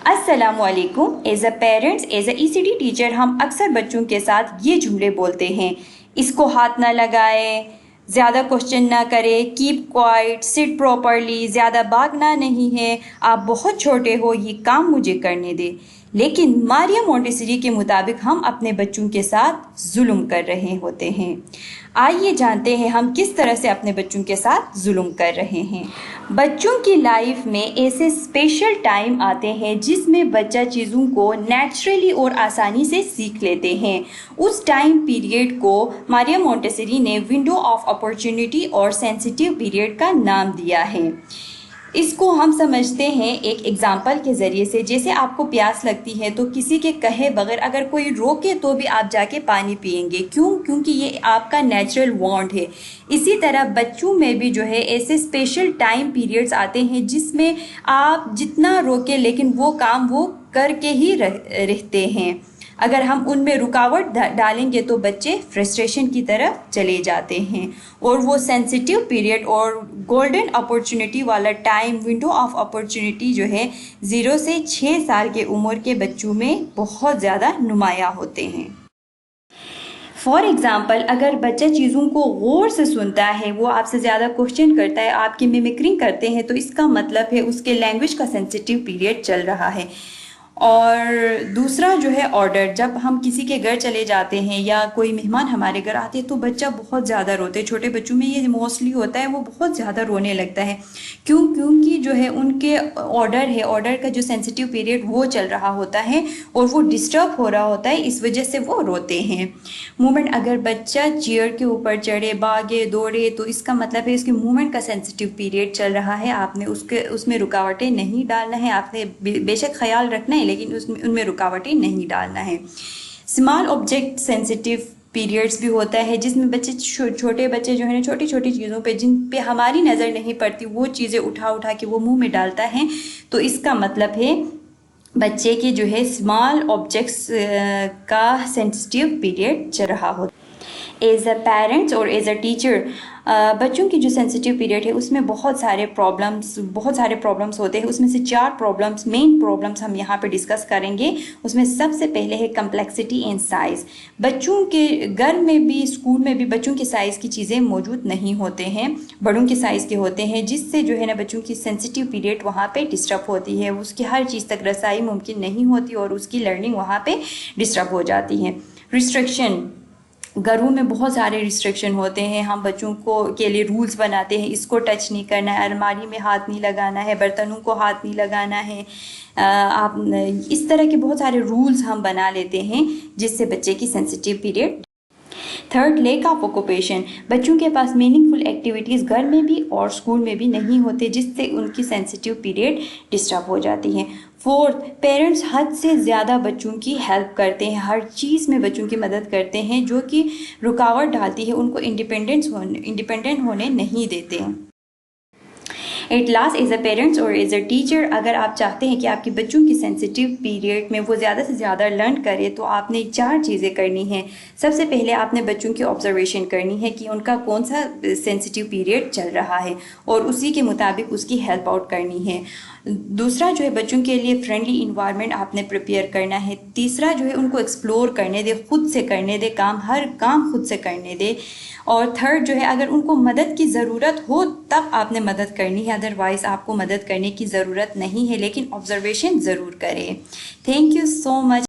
السلام علیکم. As a parents, as a ECT teacher, ہم اکثر بچوں کے ساتھ یہ جملے بولتے ہیں: اس کو ہاتھ نہ لگائیں، زیادہ کوشچن نہ کرے، کیپ کوائٹ، سٹ پراپرلی، زیادہ بھاگنا نہیں ہے، آپ بہت چھوٹے ہو، یہ کام مجھے کرنے دے. لیکن ماریا مونٹیسری کے مطابق ہم اپنے بچوں کے ساتھ ظلم کر رہے ہوتے ہیں. آئیے جانتے ہیں ہم کس طرح سے اپنے بچوں کے ساتھ ظلم کر رہے ہیں. بچوں کی لائف میں ایسے اسپیشل ٹائم آتے ہیں جس میں بچہ چیزوں کو نیچرلی اور آسانی سے سیکھ لیتے ہیں. اس ٹائم پیریڈ کو ماریا مونٹیسری نے ونڈو آف اپرچونٹی اور سینسٹیو پیریڈ کا نام دیا ہے. اس کو ہم سمجھتے ہیں ایک ایگزامپل کے ذریعے سے. جیسے آپ کو پیاس لگتی ہے تو کسی کے کہے بغیر اگر کوئی روکے تو بھی آپ جا کے پانی پئیں گے. کیوں؟ کیونکہ یہ آپ کا نیچرل وانٹ ہے. اسی طرح بچوں میں بھی جو ہے ایسے اسپیشل ٹائم پیریڈز آتے ہیں جس میں آپ جتنا روکے لیکن وہ کام وہ کر کے ہی رہتے ہیں. اگر ہم ان میں رکاوٹ ڈالیں گے تو بچے فرسٹریشن کی طرف چلے جاتے ہیں. اور وہ سینسٹیو پیریڈ اور گولڈن اپرچونٹی والا ٹائم، ونڈو آف اپرچونٹی جو ہے 0 سے 6 سال کے عمر کے بچوں میں بہت زیادہ نمایاں ہوتے ہیں. فار ایگزامپل، اگر بچہ چیزوں کو غور سے سنتا ہے، وہ آپ سے زیادہ کوشچن کرتا ہے، آپ کی میمکرنگ کرتے ہیں، تو اس کا مطلب ہے اس کے لینگویج کا سینسٹیو پیریڈ چل رہا ہے. اور دوسرا جو ہے آرڈر. جب ہم کسی کے گھر چلے جاتے ہیں یا کوئی مہمان ہمارے گھر آتے ہیں تو بچہ بہت زیادہ روتے ہیں. چھوٹے بچوں میں یہ موسٹلی ہوتا ہے، وہ بہت زیادہ رونے لگتا ہے. کیونکہ جو ہے ان کے آرڈر کا جو سینسٹیو پیریڈ وہ چل رہا ہوتا ہے اور وہ ڈسٹرب ہو رہا ہوتا ہے، اس وجہ سے وہ روتے ہیں. مومنٹ، اگر بچہ چیئر کے اوپر چڑھے، بھاگے، دوڑے، تو اس کا مطلب ہے اس کے مومنٹ کا سینسٹیو پیریڈ چل رہا ہے. آپ نے اس میں رکاوٹیں نہیں ڈالنا ہے. آپ نے بے شک خیال رکھنا ہے لیکن ان میں رکاوٹیں نہیں ڈالنا ہے. اسمال آبجیکٹ سینسٹیو پیریڈز بھی ہوتا ہے جس میں بچے چھوٹے بچے جو ہے نا چھوٹی چھوٹی چیزوں پہ جن پہ ہماری نظر نہیں پڑتی وہ چیزیں اٹھا کے وہ منہ میں ڈالتا ہے. تو اس کا مطلب ہے بچے کے جو ہے اسمال آبجیکٹس کا سینسٹیو پیریڈ چل رہا ہوتا ہے. ایز اے پیرنٹس اور ایز اے ٹیچر، بچوں کی جو سینسٹیو پیریڈ ہے اس میں بہت سارے پرابلمس ہوتے ہیں. اس میں سے 4 مین پرابلمس ہم یہاں پہ ڈسکس کریں گے. اس میں سب سے پہلے ہے کمپلیکسٹی اینڈ سائز. بچوں کے گھر میں بھی اسکول میں بھی بچوں کے سائز کی چیزیں موجود نہیں ہوتے ہیں، بڑوں کے سائز کے ہوتے ہیں، جس سے جو ہے نا بچوں کی سینسٹیو پیریڈ وہاں پہ ڈسٹرب ہوتی ہے. اس کی ہر چیز تک رسائی ممکن نہیں ہوتی اور اس کی لرننگ وہاں پہ ڈسٹرب ہو جاتی ہے. ریسٹرکشن، گھروں میں بہت سارے ریسٹرکشن ہوتے ہیں. ہم بچوں کے لیے رولز بناتے ہیں: اس کو ٹچ نہیں کرنا ہے، الماری میں ہاتھ نہیں لگانا ہے، برتنوں کو ہاتھ نہیں لگانا ہے. آپ اس طرح کے بہت سارے رولز ہم بنا لیتے ہیں جس سے بچے کی sensitive period. Third, lack of occupation. بچوں کے پاس میننگ فل ایکٹیویٹیز گھر میں بھی اور اسکول میں بھی نہیں ہوتے جس سے ان کی سینسٹیو پیریڈ ڈسٹرب ہو جاتی ہے. فورتھ، پیرنٹس حد سے زیادہ بچوں کی ہیلپ کرتے ہیں، ہر چیز میں بچوں کی مدد کرتے ہیں جو کہ رکاوٹ ڈالتی ہے، ان کو انڈیپینڈنٹ ہونے نہیں دیتے ہیں. At last, as a parents اور ایز اے ٹیچر، اگر آپ چاہتے ہیں کہ آپ کے بچوں کی سینسٹیو پیریڈ میں وہ زیادہ سے زیادہ لرن کرے تو آپ نے 4 چیزیں کرنی ہیں. سب سے پہلے آپ نے بچوں کی آبزرویشن کرنی ہے کہ ان کا کون سا سینسٹیو پیریڈ چل رہا ہے اور اسی کے مطابق اس کی ہیلپ آؤٹ کرنی ہے. دوسرا جو ہے بچوں کے لیے فرینڈلی انوائرمنٹ آپ نے پریپیئر کرنا ہے. تیسرا جو ہے ان کو ایکسپلور کرنے دے، خود سے کرنے دے، ہر کام خود سے کرنے دے. اور تھرڈ جو ہے اگر ان کو مدد کی ضرورت ہو تب آپ نے مدد کرنی ہے، ادروائز آپ کو مدد کرنے کی ضرورت نہیں ہے، لیکن آبزرویشن ضرور کریں. Thank you so much.